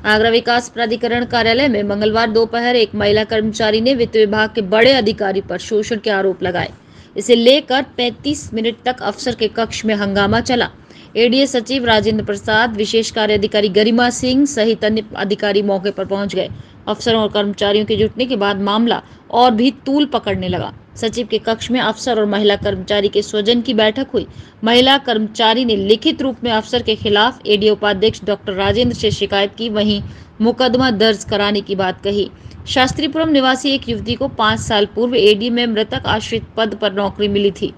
आगरा विकास प्राधिकरण कार्यालय में मंगलवार दोपहर एक महिला कर्मचारी ने वित्त विभाग के बड़े अधिकारी पर शोषण के आरोप लगाए। इसे लेकर 35 मिनट तक अफसर के कक्ष में हंगामा चला। एडीए सचिव राजेंद्र प्रसाद, विशेष कार्य अधिकारी गरिमा सिंह सहित अन्य अधिकारी मौके पर पहुंच गए। अफसरों और कर्मचारियों के जुटने के बाद मामला और भी तूल पकड़ने लगा। सचिव के कक्ष में अफसर और महिला कर्मचारी के स्वजन की बैठक हुई। महिला कर्मचारी ने लिखित रूप में अफसर के खिलाफ एडीए उपाध्यक्ष डॉक्टर राजेंद्र से शिकायत की, वहीं मुकदमा दर्ज कराने की बात कही। शास्त्रीपुरम निवासी एक युवती को 5 साल पूर्व एडीए में मृतक आश्रित पद पर नौकरी मिली थी।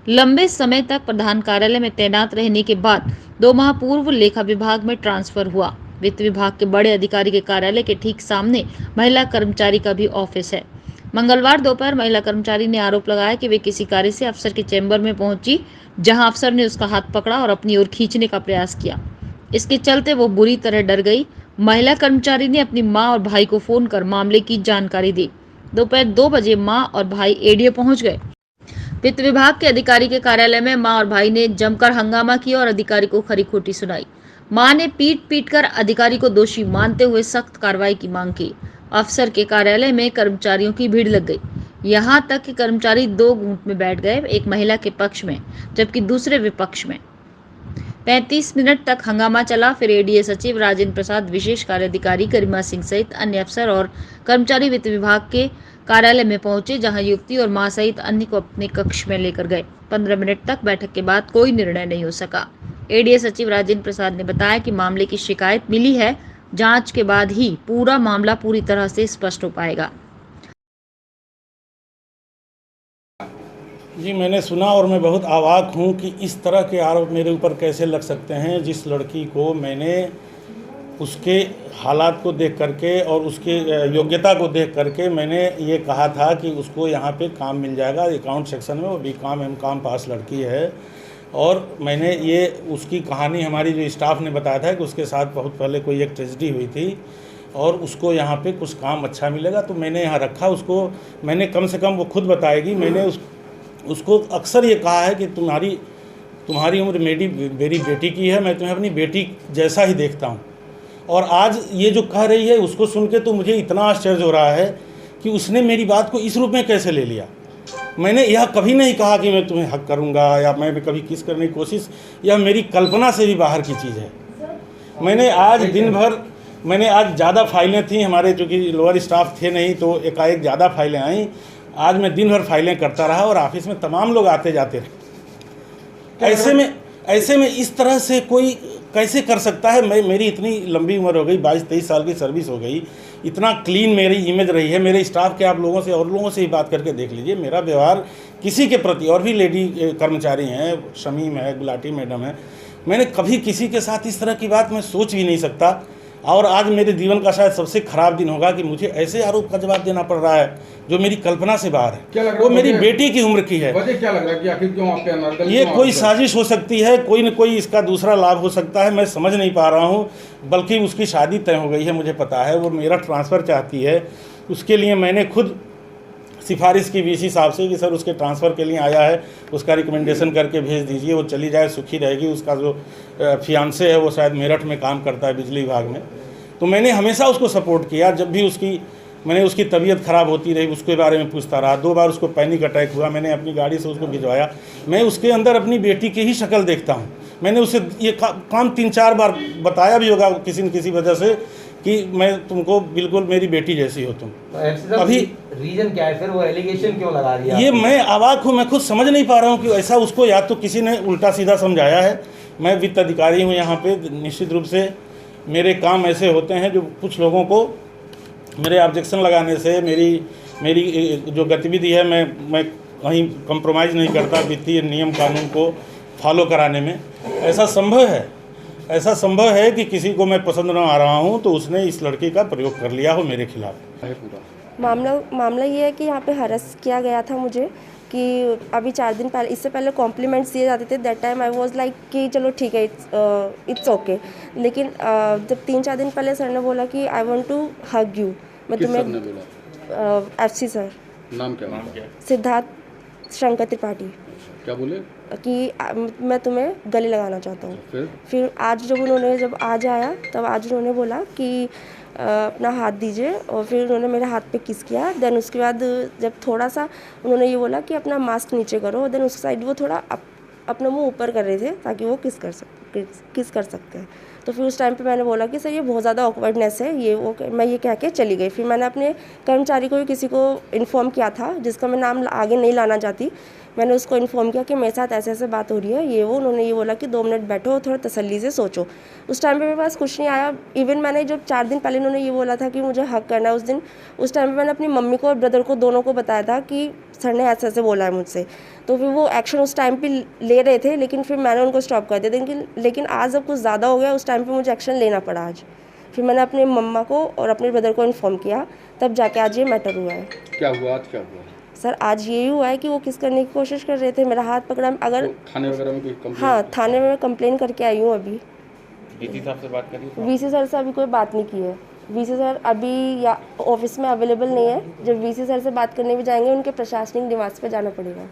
लंबे समय तक प्रधान कार्यालय में तैनात रहने के बाद 2 माह पूर्व लेखा विभाग में ट्रांसफर हुआ। वित्त विभाग के बड़े अधिकारी के कार्यालय के ठीक सामने महिला कर्मचारी का भी ऑफिस है। मंगलवार दोपहर महिला कर्मचारी ने आरोप लगाया कि वे किसी कार्य से अफसर के चैम्बर में पहुंची, जहां अफसर ने उसका हाथ पकड़ा और अपनी ओर खींचने का प्रयास किया। इसके चलते वो बुरी तरह डर गई। महिला कर्मचारी ने अपनी मां और भाई को फोन कर मामले की जानकारी दी। दोपहर 2 बजे मां और भाई एडीए पहुंच गए। वित्त विभाग के अधिकारी के कार्यालय में मां और भाई ने जमकर हंगामा किया और अधिकारी को खरी खोटी सुनाई। मां ने पीट कर अधिकारी को दोषी मानते हुए सख्त कार्रवाई की मांग की। अफसर के कार्यालय में कर्मचारियों की भीड़ लग गई। यहां तक कि कर्मचारी 2 गुट में बैठ गए, एक महिला के पक्ष में जबकि दूसरे विपक्ष में। 35 मिनट तक हंगामा चला। फिर एडीए सचिव राजेंद्र प्रसाद, विशेष कार्य अधिकारी गरिमा सिंह सहित अन्य अफसर और कर्मचारी वित्त विभाग के कार्यालय में पहुंचे, जहां युवती और मां सहित अन्य को अपने कक्ष में लेकर गए। 15 मिनट तक बैठक के बाद कोई निर्णय नहीं हो सका। एडीए सचिव राजेंद्र प्रसाद ने बताया कि मामले की शिकायत मिली है, जांच के बाद ही पूरा मामला पूरी तरह से स्पष्ट हो पाएगा। जी, मैंने सुना और मैं बहुत अवाक हूँ कि इस तरह के आरोप मेरे ऊपर कैसे लग सकते हैं। जिस लड़की को मैंने उसके हालात को देख करके और उसके योग्यता को देख करके मैंने ये कहा था कि उसको यहाँ पे काम मिल जाएगा अकाउंट सेक्शन में, वो बीकॉम एमकॉम पास लड़की है। और मैंने ये उसकी कहानी हमारी जो स्टाफ ने बताया था कि उसके साथ बहुत पहले कोई एक ट्रेजेडी हुई थी और उसको यहाँ पे कुछ काम अच्छा मिलेगा, तो मैंने यहाँ रखा उसको। मैंने कम से कम वो खुद बताएगी, मैंने उसको अक्सर ये कहा है कि तुम्हारी उम्र मेरी बेटी की है, मैं तुम्हें अपनी बेटी जैसा ही देखता हूँ। और आज ये जो कह रही है उसको सुन के तो मुझे इतना आश्चर्य हो रहा है कि उसने मेरी बात को इस रूप में कैसे ले लिया। मैंने यह कभी नहीं कहा कि मैं तुम्हें हक करूँगा या मैं भी कभी किस करने की कोशिश, यह मेरी कल्पना से भी बाहर की चीज़ है। मैंने आज ज़्यादा फाइलें थी हमारे, चूँकि लोअर स्टाफ थे नहीं तो एकाएक ज़्यादा फाइलें आईं। आज मैं दिन भर फाइलें करता रहा और ऑफिस में तमाम लोग आते जाते रहे। ऐसे में इस तरह से कोई कैसे कर सकता है। मेरी इतनी लंबी उम्र हो गई, 22-23 साल की सर्विस हो गई, इतना क्लीन मेरी इमेज रही है। मेरे स्टाफ के आप लोगों से और लोगों से ही बात करके देख लीजिए, मेरा व्यवहार किसी के प्रति, और भी लेडी कर्मचारी हैं, शमीम है, गुलाटी मैडम है, मैंने कभी किसी के साथ इस तरह की बात मैं सोच भी नहीं सकता। और आज मेरे जीवन का शायद सबसे खराब दिन होगा कि मुझे ऐसे आरोप का जवाब देना पड़ रहा है जो मेरी कल्पना से बाहर है। वो मेरी बेटी की उम्र की है। वजह क्या लग रहा है कि आखिर क्यों आपके अंदर ये कोई साजिश हो सकती है, कोई न कोई इसका दूसरा लाभ हो सकता है, मैं समझ नहीं पा रहा हूँ। बल्कि उसकी शादी तय हो गई है, मुझे पता है, वो मेरा ट्रांसफ़र चाहती है। उसके लिए मैंने खुद सिफारिश की वीसी साहब से कि सर उसके ट्रांसफ़र के लिए आया है, उसका रिकमेंडेशन करके भेज दीजिए, वो चली जाए, सुखी रहेगी। उसका जो फियांसे है वो शायद मेरठ में काम करता है बिजली विभाग में। तो मैंने हमेशा उसको सपोर्ट किया। जब भी मैंने उसकी तबीयत ख़राब होती रही उसके बारे में पूछता रहा। 2 बार उसको पैनिक अटैक हुआ, मैंने अपनी गाड़ी से उसको भिजवाया। मैं उसके अंदर अपनी बेटी की ही शक्ल देखता हूँ। मैंने उसे ये काम 3-4 बार बताया भी होगा किसी न किसी वजह से कि मैं तुमको बिल्कुल मेरी बेटी जैसी हो तुम। अभी रीजन क्या है, फिर वो एलिगेशन क्यों लगा दिया? ये मैं अवाक हूँ, मैं खुद समझ नहीं पा रहा हूँ कि ऐसा उसको या तो किसी ने उल्टा सीधा समझाया है। मैं वित्त अधिकारी हूँ यहाँ पे, निश्चित रूप से मेरे काम ऐसे होते हैं जो कुछ लोगों को मेरे ऑब्जेक्शन लगाने से, मेरी जो गतिविधि है, मैं कहीं कंप्रोमाइज़ नहीं करता वित्तीय नियम कानून को फॉलो कराने में। ऐसा संभव है कि किसी को मैं पसंद न आ रहा हूं तो उसने इस लड़की का प्रयोग कर लिया हो मेरे खिलाफ। मामला ये है कि यहाँ पे हरस किया गया था मुझे कि अभी 4 दिन पहले, इससे पहले कॉम्प्लीमेंट्स दिए जाते थे। That time I was like कि चलो ठीक है, इट्स ओके। लेकिन जब 3-4 दिन पहले सर ने बोला कि I want to hug you, मैं तुम्हें FC सर। नाम क्या? सिद्धार्थ शंकर त्रिपाठी। क्या बोले? मैं तुम्हें गले लगाना चाहता हूँ। फिर आज जब आज आया तब आज उन्होंने बोला कि अपना हाथ दीजिए, और फिर उन्होंने मेरे हाथ पे किस किया। देन उसके बाद जब थोड़ा सा उन्होंने ये बोला कि अपना मास्क नीचे करो, देन उस साइड वो थोड़ा अपना मुंह ऊपर कर रहे थे ताकि वो किस कर सकते हैं। तो फिर उस टाइम पे मैंने बोला कि सर ये बहुत ज़्यादा ऑकवर्डनेस है, ये वो मैं ये कह के चली गई। फिर मैंने अपने कर्मचारी को भी किसी को इन्फॉर्म किया था, जिसका मैं नाम आगे नहीं लाना चाहती। मैंने उसको इन्फॉर्म किया कि मेरे साथ ऐसे ऐसे बात हो रही है, ये वो। उन्होंने ये बोला कि 2 मिनट बैठो, थोड़ा तसल्ली से सोचो। उस टाइम पे मेरे पास कुछ नहीं आया। इवन मैंने जब 4 दिन पहले उन्होंने ये बोला था कि मुझे हक करना है उस टाइम पे मैंने अपनी मम्मी को और ब्रदर को दोनों को बताया था कि सर ने ऐसे ऐसे बोला है मुझसे। तो फिर वो एक्शन उस टाइम पे ले रहे थे, लेकिन फिर मैंने उनको स्टॉप कर दिया। लेकिन आज जब कुछ ज़्यादा हो गया, उस टाइम पे मुझे एक्शन लेना पड़ा आज। फिर मैंने अपने मम्मा को और अपने ब्रदर को इन्फॉर्म किया, तब जाके आज ये मैटर हुआ है। क्या हुआ आज, क्या हुआ सर? आज यही हुआ है कि वो किस करने की कोशिश कर रहे थे, मेरा हाथ पकड़ा। अगर तो थाने वगैरह में कोई कंप्लेंट? हाँ, थाने में मैं कंप्लेन करके आई हूँ अभी। डीसी साहब से बात करी? वीसी सर से अभी कोई बात नहीं की है। वीसी सर अभी या ऑफिस में अवेलेबल नहीं है। जब वीसी सर से बात करने भी जाएंगे, उनके प्रशासनिक निवास पे जाना पड़ेगा।